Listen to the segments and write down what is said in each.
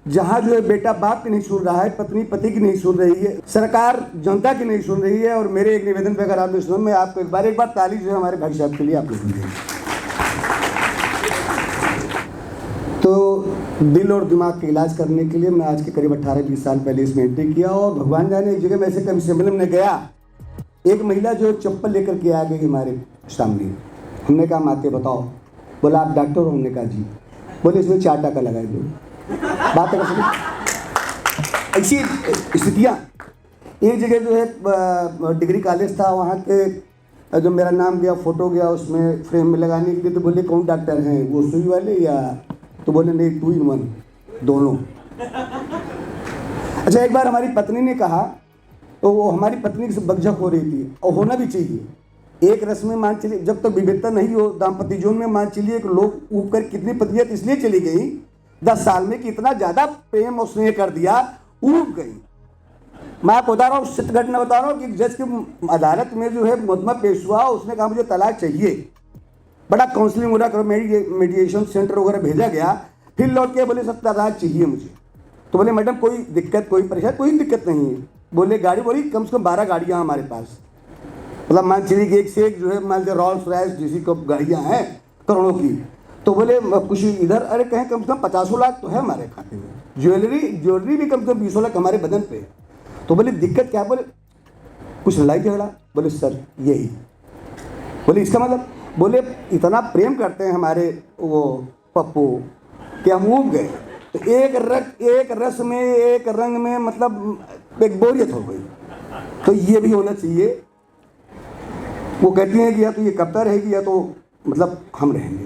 जहाँ जो है बेटा बाप की नहीं सुन रहा है, पत्नी पति की नहीं सुन रही है, सरकार जनता की नहीं सुन रही है। और मेरे एक निवेदन पे अगर आपने सुना, मैं आपको एक बार ताली जो है हमारे भाई साहब के लिए आप लोग दीजिए। तो दिल और दिमाग के इलाज करने के लिए मैं आज के करीब 18-20 साल पहले इसमें एंट्री किया। और भगवान जाने एक जगह मैं ऐसे कभी सम्मेलन में गया, एक महिला जो चप्पल लेकर के आ गई हमारे सामने। हमने कहा माते बताओ, बोला आप डॉक्टर हो? हमने कहा जी। बोले इसमें 4 टाका लगाए दो। बात कर सकते ऐसी स्थितियाँ। एक जगह जो है डिग्री कॉलेज था, वहाँ के जो मेरा नाम गया, फोटो गया उसमें फ्रेम में लगाने के लिए, तो बोले कौन डॉक्टर हैं, वो सुई वाले या? तो बोले नहीं 2 in 1 दोनों। अच्छा, एक बार हमारी पत्नी ने कहा, तो वो हमारी पत्नी से बकझक हो रही थी, और होना भी चाहिए। एक रस्म में मान चलिए, जब तक विविधता नहीं हो दाम्पत्य जीवन में, मान चलिए कि लोग ऊपर कितनी पत्नियां इसलिए चली गई 10 साल में कि इतना ज्यादा प्रेम और स्नेह कर दिया, ऊब गई। मैं आपको बता रहा हूँ, सत्य घटना बता रहा हूँ कि जज की अदालत में जो है मुकदमा पेश हुआ, उसने कहा मुझे तलाक चाहिए। बड़ा काउंसलिंग वगैरह कर, मेडिएशन सेंटर वगैरह भेजा गया। फिर लौट के बोले सब तलाक चाहिए मुझे। तो बोले मैडम कोई दिक्कत, कोई परेशानी, कोई दिक्कत नहीं है। बोले गाड़ी, बोली कम से कम 12 गाड़ियाँ हमारे पास, मतलब मान चलिए कि एक से एक जो है मान लीजिए रॉल्स रॉयस जैसी गाड़ियाँ हैं करोड़ों की। तो बोले कुछ इधर, अरे कहें कम से कम 50 लाख तो है हमारे खाते में, ज्वेलरी भी कम से कम 20 लाख हमारे बदन पे। तो बोले दिक्कत क्या? बोले कुछ लड़ाई झगड़ा? बोले सर यही। बोले इसका मतलब? बोले इतना प्रेम करते हैं हमारे वो पप्पू कि हम ऊब गए। तो एक रस में, एक रंग में, मतलब एक बोरियत हो गई। तो ये भी होना चाहिए। वो कहती हैं कि या तो ये कविता रहेगी या तो मतलब हम रहेंगे।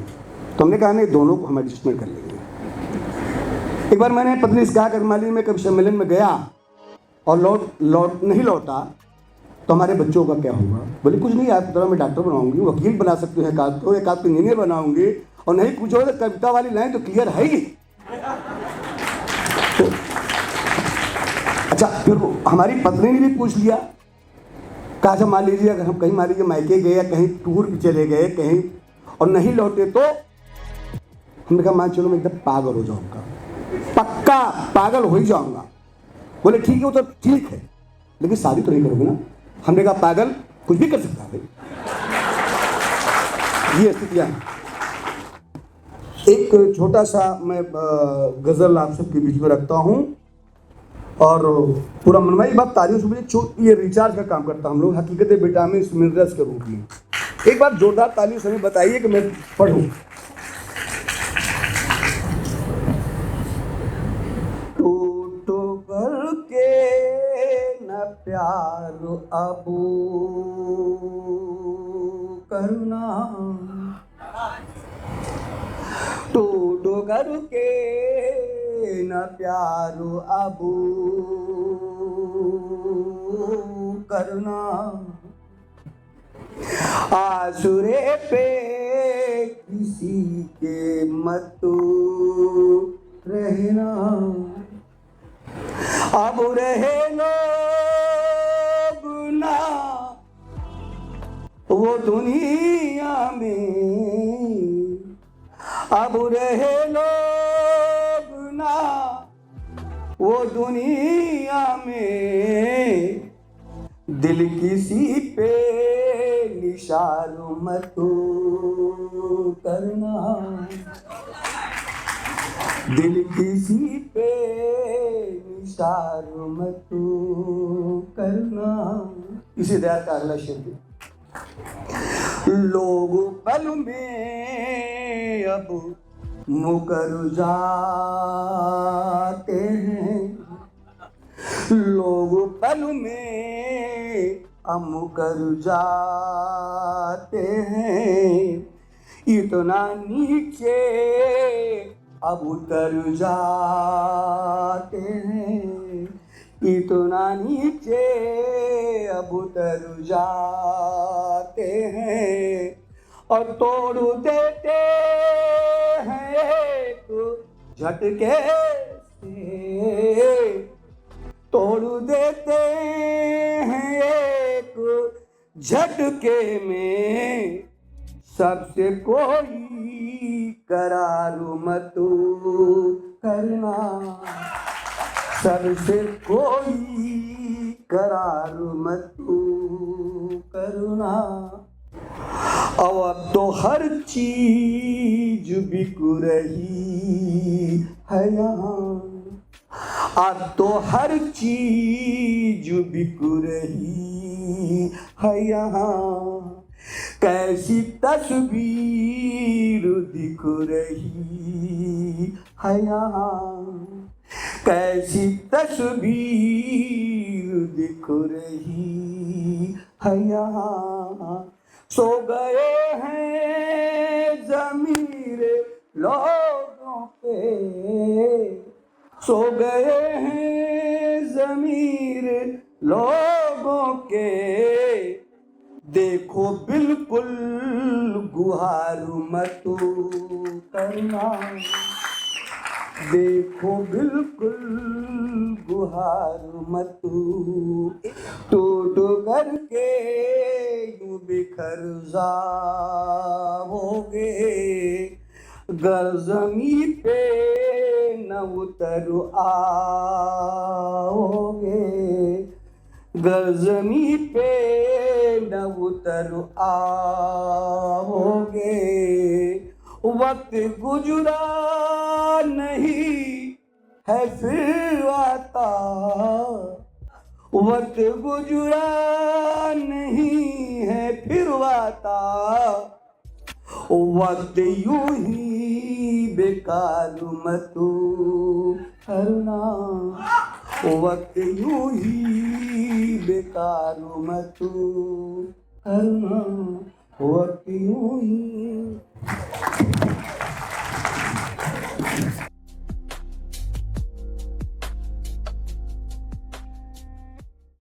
तो हमने कहा नहीं, दोनों को हम एडजस्टमेंट कर लेंगे। एक बार मैंने पत्नी से कहा कि मान लीजिए मैं कभी सम्मेलन में गया और नहीं लौटा, तो हमारे बच्चों का क्या होगा? बोले कुछ नहीं, आपकी तरह मैं डॉक्टर बनाऊंगी, वकील बना सकते हैं, एक आध इंजीनियर बनाऊंगी, और नहीं कुछ हो तो कविता वाली लाइन तो क्लियर है ही। तो अच्छा, फिर हमारी पत्नी ने भी पूछ लिया, कहा था मान लीजिए अगर हम कहीं मान लीजिए मायके गए या कहीं टूर भी चले गए कहीं और नहीं लौटे, तो हमने कहा मान चलो मैं एकदम पागल हो जाऊंगा, पक्का पागल हो ही जाऊंगा। बोले ठीक है, वो तो ठीक है, लेकिन शादी तो नहीं करोगे ना? हमने कहा पागल कुछ भी कर सकता है भाई। ये स्थितियां। एक छोटा सा मैं गजल आप सबके बीच में रखता हूं, और पूरा मनवाई बात तारीफ से ये रिचार्ज का काम करता हम लोग, हकीकत विटामिन मिनरल्स के रूप में। एक बार जोरदार ताली से बताइए कि मैं पढ़ूं। टूटो करके न प्यार अबू करना, टूटो करके न प्यार अबू करना, आसुरे पे किसी के मत रहना, अब रहे लोग ना वो दुनिया में, अब रहे लोग ना वो दुनिया में, दिल किसी पे निशार मत करना, दिल किसी पे निशार मत करना। इसी दया का अगला शब्द, लोग पल में अब मुकर जाते हैं, लोग पल में अब मुकर जाते हैं, इतना नीचे अब उतर जाते हैं, इतना नीचे अब उतर जाते हैं, और तोड़ देते हैं एक झटके से, तोड़ देते हैं एक झटके में, सबसे कोई करार मत करना, सबसे कोई करार मत तू करना। अब तो हर चीज बिक रही है यहाँ, अब तो हर चीज बिक रही है यहाँ। कैसी तस्वीर दिख रही है यहाँ, कैसी तस्वीर दिख रही है यहाँ। सो गए हैं ज़मीर लोगों के, सो गए हैं ज़मीर लोगों के। देखो बिल्कुल गुहार मत करना, देखो बिल्कुल गुहार मत, टूट करके यूं बिखर जाओगे, गर ज़मीं पे न उतर आओगे, गर ज़मीं पे न उतर आओगे। वक्त गुजरा नहीं है फिर आता, वक्त गुजरा नहीं है फिर आता। वक्त यूं ही बेकार मत करना, वक्त यूं ही बेकार मत करना, वक्त यूं ही